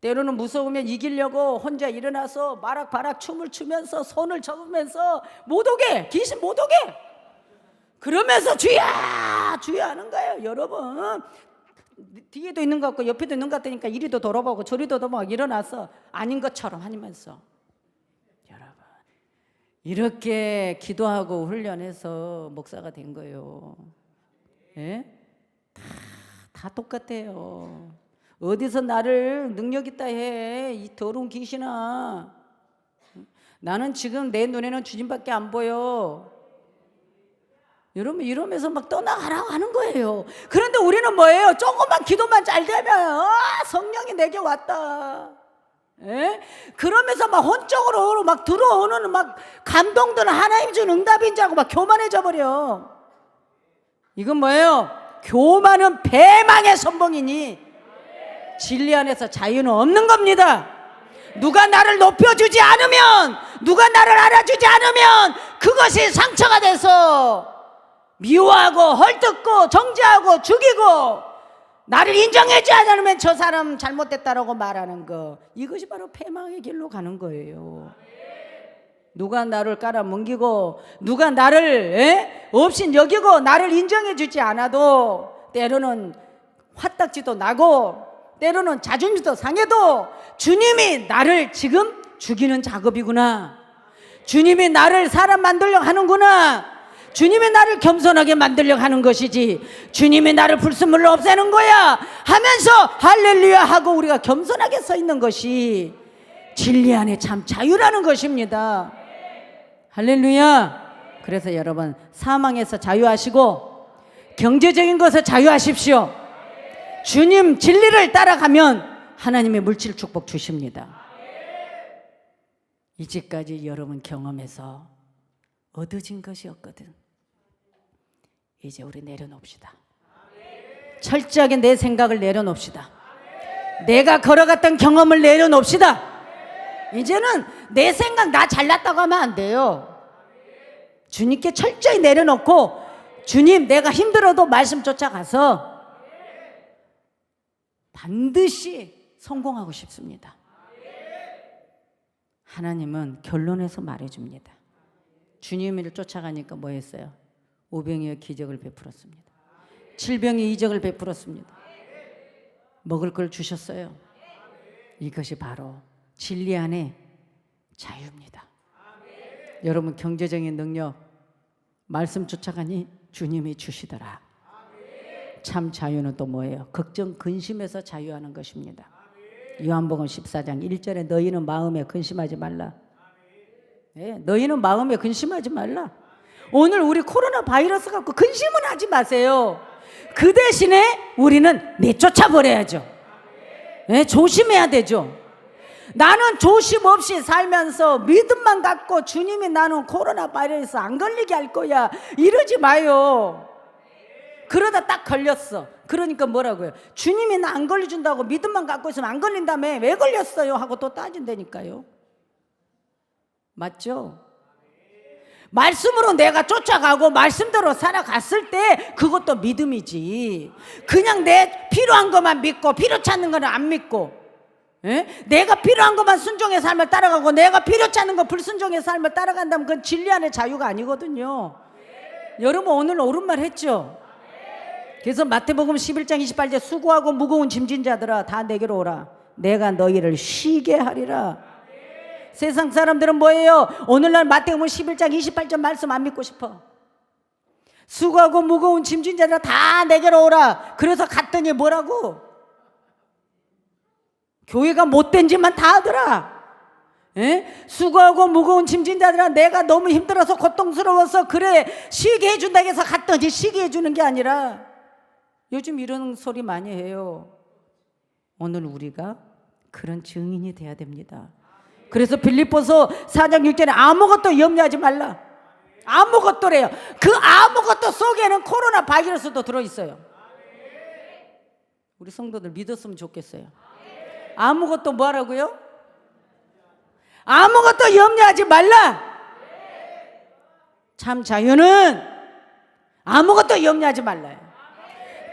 때로는 무서우면 이기려고 혼자 일어나서 마락바락 춤을 추면서 손을 접으면서 못 오게, 귀신 못 오게 그러면서 주야 주야 하는 거예요. 여러분, 뒤에도 있는 것 같고 옆에도 있는 것 같으니까 이리도 돌아보고 저리도 돌아보고 일어나서 아닌 것처럼 하면서, 여러분, 이렇게 기도하고 훈련해서 목사가 된 거예요. 예? 다 똑같아요. 어디서 나를 능력 있다 해, 이 더러운 귀신아. 나는 지금 내 눈에는 주님밖에 안 보여. 여러분, 이러면서 막 떠나가라고 하는 거예요. 그런데 우리는 뭐예요? 조금만 기도만 잘 되면 성령이 내게 왔다. 에? 그러면서 막 혼적으로 막 들어오는 막 감동들은 하나님 준 응답인 줄 알고 막 교만해져 버려. 이건 뭐예요? 교만은 패망의 선봉이니 진리 안에서 자유는 없는 겁니다. 누가 나를 높여주지 않으면, 누가 나를 알아주지 않으면 그것이 상처가 돼서 미워하고 헐뜯고 정죄하고 죽이고, 나를 인정하지 않으면 저 사람 잘못됐다라고 말하는 거, 이것이 바로 패망의 길로 가는 거예요. 누가 나를 깔아뭉기고 누가 나를 없인 여기고 나를 인정해 주지 않아도 때로는 화딱지도 나고 때로는 자존심도 상해도 주님이 나를 지금 죽이는 작업이구나, 주님이 나를 사람 만들려고 하는구나, 주님이 나를 겸손하게 만들려고 하는 것이지 주님이 나를 불순물로 없애는 거야 하면서 할렐루야 하고 우리가 겸손하게 서 있는 것이 진리 안에 참 자유라는 것입니다. 할렐루야. 그래서 여러분 사망에서 자유하시고 경제적인 것에 자유하십시오. 주님 진리를 따라가면 하나님의 물질 축복 주십니다. 이제까지 여러분 경험해서 얻어진 것이었거든. 이제 우리 내려놓읍시다. 철저하게 내 생각을 내려놓읍시다. 내가 걸어갔던 경험을 내려놓읍시다. 이제는 내 생각 나 잘났다고 하면 안 돼요. 주님께 철저히 내려놓고 주님 내가 힘들어도 말씀 쫓아가서 반드시 성공하고 싶습니다. 하나님은 결론에서 말해줍니다. 주님을 쫓아가니까 뭐 했어요? 오병이어 기적을 베풀었습니다. 칠병이 이적을 베풀었습니다. 먹을 걸 주셨어요. 이것이 바로 진리 안에 자유입니다. 여러분 경제적인 능력 말씀 쫓아가니 주님이 주시더라. 참 자유는 또 뭐예요? 걱정 근심에서 자유하는 것입니다. 요한복음 14장 1절에 너희는 마음에 근심하지 말라. 네, 너희는 마음에 근심하지 말라. 오늘 우리 코로나 바이러스 갖고 근심은 하지 마세요. 그 대신에 우리는 내쫓아 버려야죠. 네, 조심해야 되죠. 나는 조심 없이 살면서 믿음만 갖고 주님이 나는 코로나 바이러스 안 걸리게 할 거야 이러지 마요. 그러다 딱 걸렸어. 그러니까 뭐라고요? 주님이 나 안 걸려준다고 믿음만 갖고 있으면 안 걸린다며 왜 걸렸어요? 하고 또 따진다니까요. 맞죠? 말씀으로 내가 쫓아가고 말씀대로 살아갔을 때 그것도 믿음이지. 그냥 내 필요한 것만 믿고 필요 찾는 거는 안 믿고, 에? 내가 필요한 것만 순종의 삶을 따라가고 내가 필요 찾는 거 불순종의 삶을 따라간다면 그건 진리 안의 자유가 아니거든요. 여러분 오늘 옳은 말 했죠? 그래서 마태복음 11장 28절 수고하고 무거운 짐진 자들아 다 내게로 오라. 내가 너희를 쉬게 하리라. 세상 사람들은 뭐예요? 오늘날 마태복음 11장 28절 말씀 안 믿고 싶어. 수고하고 무거운 짐진 자들아 다 내게로 오라. 그래서 갔더니 뭐라고? 교회가 못된 짓만 다 하더라. 에? 수고하고 무거운 짐진 자들아 내가 너무 힘들어서 고통스러워서 그래 쉬게 해준다 해서 갔더니 쉬게 해주는 게 아니라 요즘 이런 소리 많이 해요. 오늘 우리가 그런 증인이 돼야 됩니다. 그래서 빌립보서 4장 6절에 아무것도 염려하지 말라. 아무것도래요. 그 아무것도 속에는 코로나 바이러스도 들어있어요. 우리 성도들 믿었으면 좋겠어요. 아무것도 뭐라고요? 아무것도 염려하지 말라. 참 자유는 아무것도 염려하지 말라요.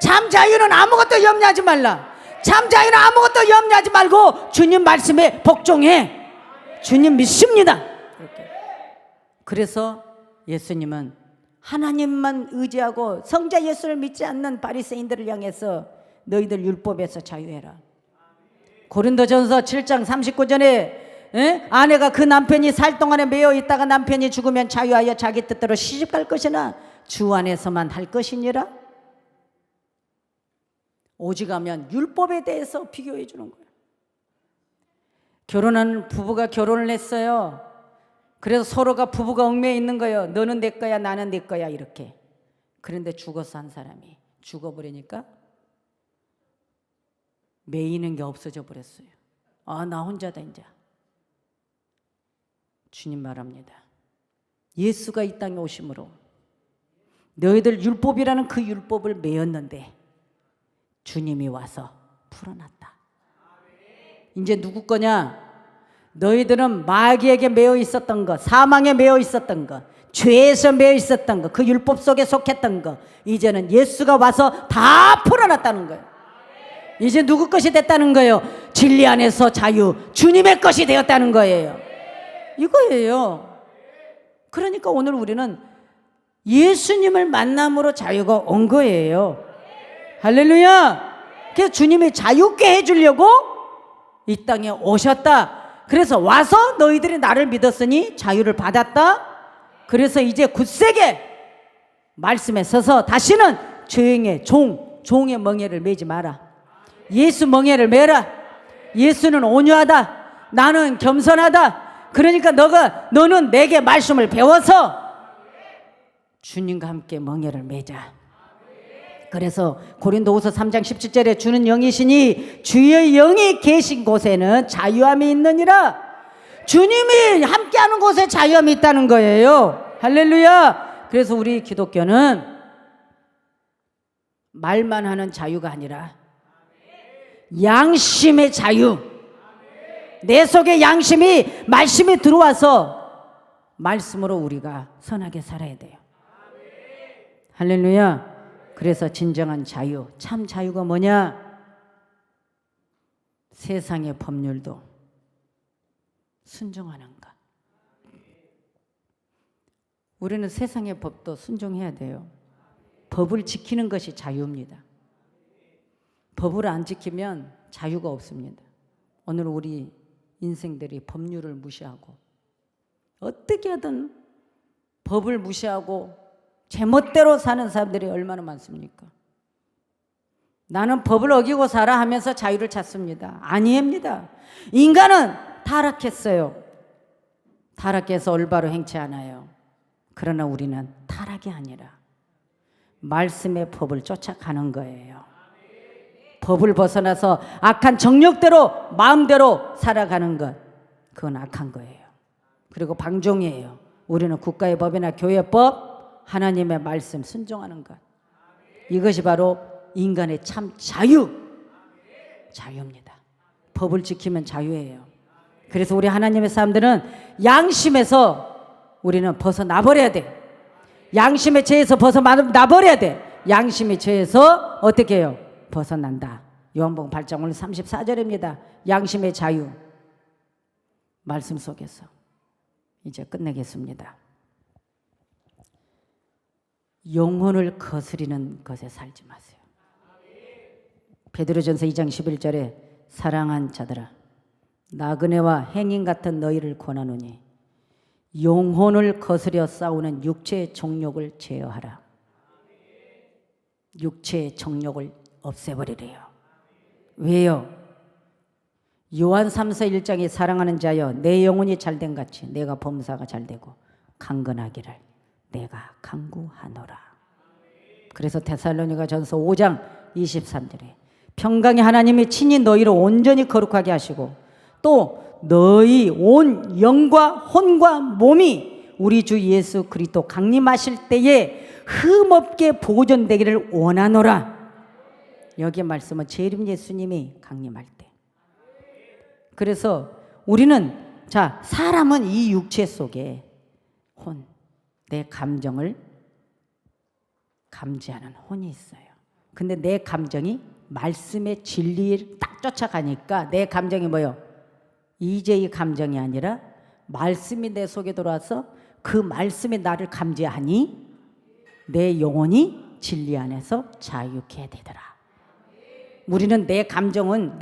참 자유는 아무것도 염려하지 말라. 참 자유는 아무것도 염려하지 말고 주님 말씀에 복종해. 주님 믿습니다. 그렇게. 그래서 예수님은 하나님만 의지하고 성자 예수를 믿지 않는 바리새인들을 향해서 너희들 율법에서 자유해라. 고린도전서 7장 39절에 아내가 그 남편이 살 동안에 매여 있다가 남편이 죽으면 자유하여 자기 뜻대로 시집갈 것이나 주 안에서만 할 것이니라. 오직하면 율법에 대해서 비교해 주는 거예요. 결혼한 부부가 결혼을 했어요. 그래서 서로가 부부가 얽매여 있는 거예요. 너는 내 거야 나는 내 거야 이렇게. 그런데 죽어서 한 사람이 죽어버리니까 매이는 게 없어져 버렸어요. 아, 나 혼자다 이제. 주님 말합니다. 예수가 이 땅에 오심으로 너희들 율법이라는 그 율법을 매였는데 주님이 와서 풀어놨다. 이제 누구 거냐? 너희들은 마귀에게 매여 있었던 것, 사망에 매여 있었던 것, 죄에서 매여 있었던 것, 그 율법 속에 속했던 것, 이제는 예수가 와서 다 풀어놨다는 거예요. 이제 누구 것이 됐다는 거예요? 진리 안에서 자유, 주님의 것이 되었다는 거예요. 이거예요. 그러니까 오늘 우리는 예수님을 만남으로 자유가 온 거예요. 할렐루야. 그래서 주님이 자유케 해주려고 이 땅에 오셨다. 그래서 와서 너희들이 나를 믿었으니 자유를 받았다. 그래서 이제 굳세게 말씀에 서서 다시는 죄의 종의 멍에를 매지 마라. 예수 멍에를 매라. 예수는 온유하다. 나는 겸손하다. 그러니까 너는 내게 말씀을 배워서 주님과 함께 멍에를 매자. 그래서 고린도후서 3장 17절에 주는 영이시니 주의 영이 계신 곳에는 자유함이 있느니라. 주님이 함께하는 곳에 자유함이 있다는 거예요. 할렐루야. 그래서 우리 기독교는 말만 하는 자유가 아니라 양심의 자유. 내 속에 양심이 말씀이 들어와서 말씀으로 우리가 선하게 살아야 돼요. 할렐루야. 그래서 진정한 자유, 참 자유가 뭐냐? 세상의 법률도 순종하는가? 우리는 세상의 법도 순종해야 돼요. 법을 지키는 것이 자유입니다. 법을 안 지키면 자유가 없습니다. 오늘 우리 인생들이 법률을 무시하고 어떻게 하든 법을 무시하고 제멋대로 사는 사람들이 얼마나 많습니까? 나는 법을 어기고 살아 하면서 자유를 찾습니다. 아니입니다. 인간은 타락했어요. 타락해서 올바로 행치 않아요. 그러나 우리는 타락이 아니라 말씀의 법을 쫓아가는 거예요. 법을 벗어나서 악한 정욕대로 마음대로 살아가는 것, 그건 악한 거예요. 그리고 방종이에요. 우리는 국가의 법이나 교회의 법, 하나님의 말씀 순종하는 것, 이것이 바로 인간의 참 자유입니다. 법을 지키면 자유예요. 그래서 우리 하나님의 사람들은 양심에서 우리는 벗어나버려야 돼. 양심의 죄에서 벗어나버려야 돼. 양심의 죄에서 어떻게 해요? 벗어난다. 요한복음 8장 오늘 34절입니다. 양심의 자유. 말씀 속에서 이제 끝내겠습니다. 영혼을 거스리는 것에 살지 마세요. 베드로전서 2장 11절에 사랑한 자들아 나그네와 행인 같은 너희를 권하노니 영혼을 거스려 싸우는 육체의 정욕을 제어하라. 육체의 정욕을 없애버리래요. 왜요? 요한 3서 1장에 사랑하는 자여 내 영혼이 잘된 같이 내가 범사가 잘되고 강건하기를 내가 간구하노라. 그래서 데살로니가 전서 5장 23절에 평강의 하나님이 친히 너희를 온전히 거룩하게 하시고 또 너희 온 영과 혼과 몸이 우리 주 예수 그리스도 강림하실 때에 흠없게 보존되기를 원하노라. 여기에 말씀은 재림 예수님이 강림할 때. 그래서 우리는 사람은 이 육체 속에 내 감정을 감지하는 혼이 있어요. 근데 내 감정이 말씀의 진리를 딱 쫓아가니까 내 감정이 뭐예요? 이제 이 감정이 아니라 말씀이 내 속에 들어와서 그 말씀이 나를 감지하니 내 영혼이 진리 안에서 자유케 되더라. 우리는 내 감정은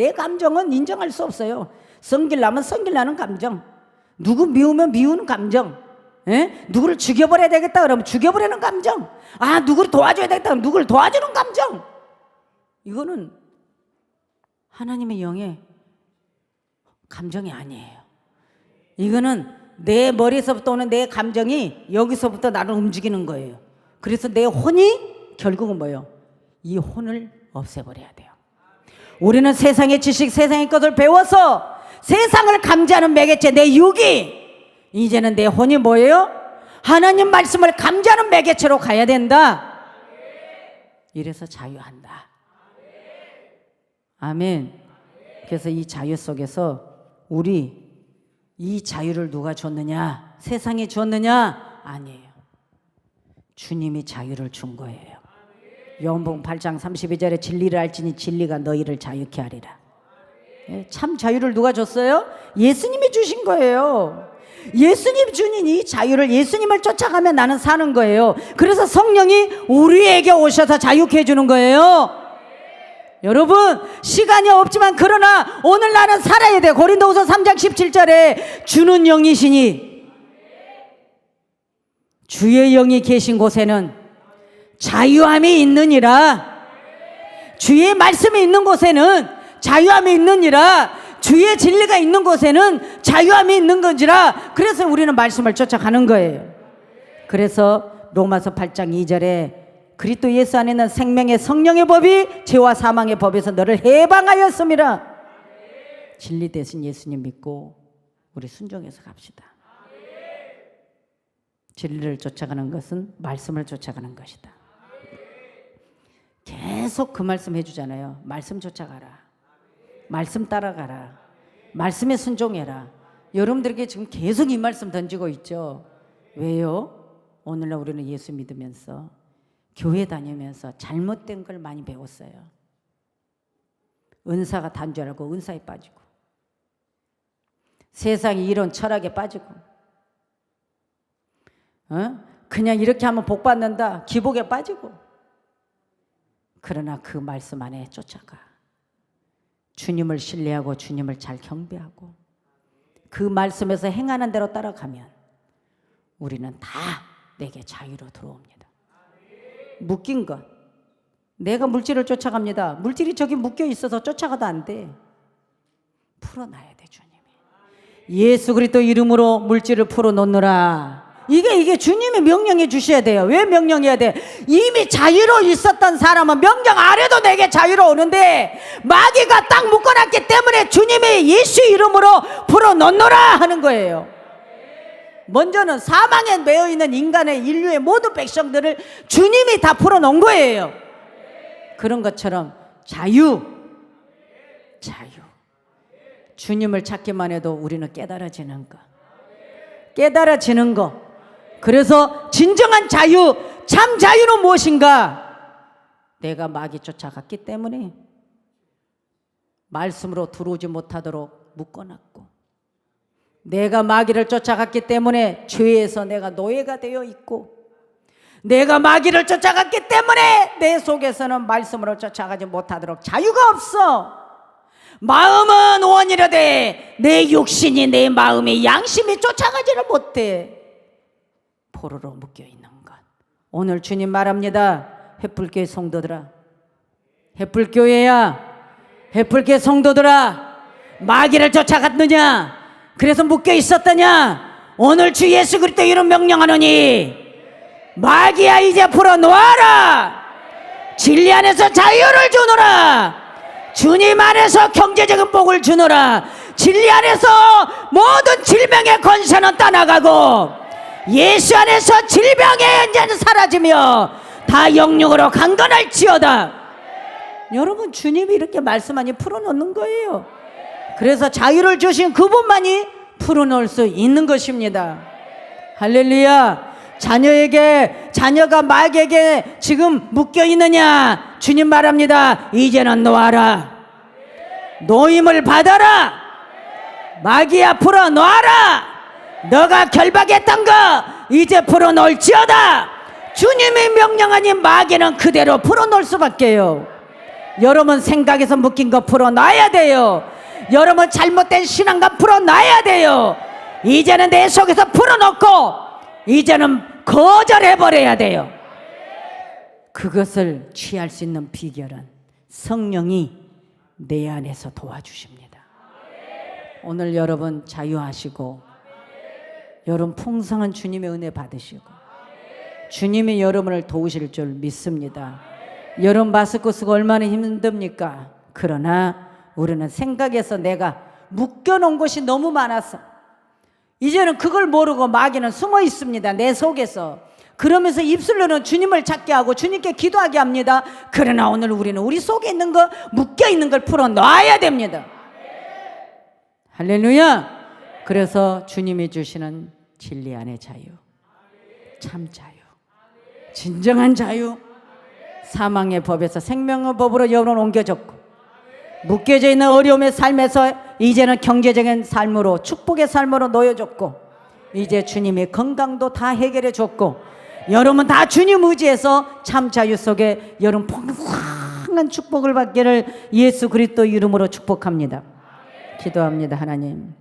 인정할 수 없어요. 성질나면 성질나는 감정, 누구 미우면 미우는 감정, 누구를 죽여버려야 되겠다 그러면 죽여버리는 감정, 누구를 도와줘야 되겠다 그러면 누구를 도와주는 감정. 이거는 하나님의 영의 감정이 아니에요. 이거는 내 머리에서부터 오는 내 감정이 여기서부터 나를 움직이는 거예요. 그래서 내 혼이 결국은 뭐예요? 이 혼을 없애버려야 돼요. 우리는 세상의 지식, 세상의 것을 배워서 세상을 감지하는 매개체 내 육이, 이제는 내 혼이 뭐예요? 하나님 말씀을 감지하는 매개체로 가야 된다. 이래서 자유한다. 아멘. 그래서 이 자유 속에서 우리 이 자유를 누가 줬느냐? 세상이 줬느냐? 아니에요. 주님이 자유를 준 거예요. 요한복음 8장 32절에 진리를 알지니 진리가 너희를 자유케 하리라. 참 자유를 누가 줬어요? 예수님이 주신 거예요. 예수님 주신 이 자유를, 예수님을 쫓아가면 나는 사는 거예요. 그래서 성령이 우리에게 오셔서 자유케 해주는 거예요. 여러분, 시간이 없지만 그러나 오늘 나는 살아야 돼. 고린도후서 3장 17절에 주는 영이시니 주의 영이 계신 곳에는 자유함이 있느니라. 주의 말씀이 있는 곳에는 자유함이 있느니라. 주의 진리가 있는 곳에는 자유함이 있는 건지라. 그래서 우리는 말씀을 쫓아가는 거예요. 그래서 로마서 8장 2절에 그리스도 예수 안에는 생명의 성령의 법이 죄와 사망의 법에서 너를 해방하였음이라. 진리 대신 예수님 믿고 우리 순종해서 갑시다. 진리를 쫓아가는 것은 말씀을 쫓아가는 것이다. 계속 그 말씀 해주잖아요. 말씀 쫓아가라. 말씀 따라가라. 말씀에 순종해라. 여러분들에게 지금 계속 이 말씀 던지고 있죠. 왜요? 오늘날 우리는 예수 믿으면서 교회 다니면서 잘못된 걸 많이 배웠어요. 은사가 단죄라고 은사에 빠지고, 세상이 이런 철학에 빠지고, 그냥 이렇게 하면 복 받는다 기복에 빠지고. 그러나 그 말씀 안에 쫓아가 주님을 신뢰하고 주님을 잘 경배하고 그 말씀에서 행하는 대로 따라가면 우리는 다 내게 자유로 들어옵니다. 묶인 것, 내가 물질을 쫓아갑니다. 물질이 저기 묶여 있어서 쫓아가도 안 돼. 풀어놔야 돼. 주님이 예수 그리스도 이름으로 물질을 풀어놓느라. 이게 주님이 명령해 주셔야 돼요. 왜 명령해야 돼? 이미 자유로 있었던 사람은 명령 안 해도 내게 자유로 오는데 마귀가 딱 묶어놨기 때문에 주님이 예수 이름으로 풀어놓느라 하는 거예요. 먼저는 사망에 매여 있는 인간의 인류의 모든 백성들을 주님이 다 풀어놓은 거예요. 그런 것처럼 자유. 주님을 찾기만 해도 우리는 깨달아지는 거. 깨달아지는 거. 그래서 진정한 자유, 참 자유는 무엇인가? 내가 마귀 쫓아갔기 때문에 말씀으로 들어오지 못하도록 묶어놨고, 내가 마귀를 쫓아갔기 때문에 죄에서 내가 노예가 되어 있고, 내가 마귀를 쫓아갔기 때문에 내 속에서는 말씀으로 쫓아가지 못하도록 자유가 없어. 마음은 원이라되 내 육신이, 내 마음이, 양심이 쫓아가지를 못해. 포로로 묶여있는 것. 오늘 주님 말합니다. 햇불교회 성도들아, 햇불교회야, 햇불교회 성도들아, 마귀를 쫓아갔느냐? 그래서 묶여 있었더냐? 오늘 주 예수 그리스도 이름 명령하노니 마귀야 이제 풀어놓아라. 진리 안에서 자유를 주노라. 주님 안에서 경제적인 복을 주노라. 진리 안에서 모든 질병의 권세는 떠나가고 예수 안에서 질병의 현재는 사라지며 다 영육으로 강건할지어다. 여러분, 주님이 이렇게 말씀하니 풀어놓는 거예요. 그래서 자유를 주신 그분만이 풀어놓을 수 있는 것입니다. 할렐루야. 자녀가 마귀에게 지금 묶여있느냐? 주님 말합니다. 이제는 놓아라. 노임을 받아라. 마귀야 풀어놓아라. 너가 결박했던 거 이제 풀어놓을지어다. 주님이 명령하니 마귀는 그대로 풀어놓을 수밖에요. 여러분 생각에서 묶인 거 풀어놔야 돼요. 여러분 잘못된 신앙감 풀어놔야 돼요. 이제는 내 속에서 풀어놓고 이제는 거절해버려야 돼요. 그것을 취할 수 있는 비결은 성령이 내 안에서 도와주십니다. 오늘 여러분 자유하시고 여러분 풍성한 주님의 은혜 받으시고 주님이 여러분을 도우실 줄 믿습니다. 여러분 마스크 쓰고 얼마나 힘듭니까? 그러나 우리는 생각에서 내가 묶여놓은 것이 너무 많아서 이제는 그걸 모르고 마귀는 숨어 있습니다. 내 속에서. 그러면서 입술로는 주님을 찾게 하고 주님께 기도하게 합니다. 그러나 오늘 우리는 우리 속에 있는 거, 묶여있는 걸 풀어놔야 됩니다. 할렐루야. 그래서 주님이 주시는 진리 안의 자유, 참 자유, 진정한 자유, 사망의 법에서 생명의 법으로 여러분 옮겨졌고 묶여져 있는 어려움의 삶에서 이제는 경제적인 삶으로, 축복의 삶으로 놓여졌고 이제 주님의 건강도 다 해결해 줬고 여러분 다 주님 의지해서 참 자유 속에 여러분 풍성한 축복을 받기를 예수 그리스도 이름으로 축복합니다. 기도합니다. 하나님,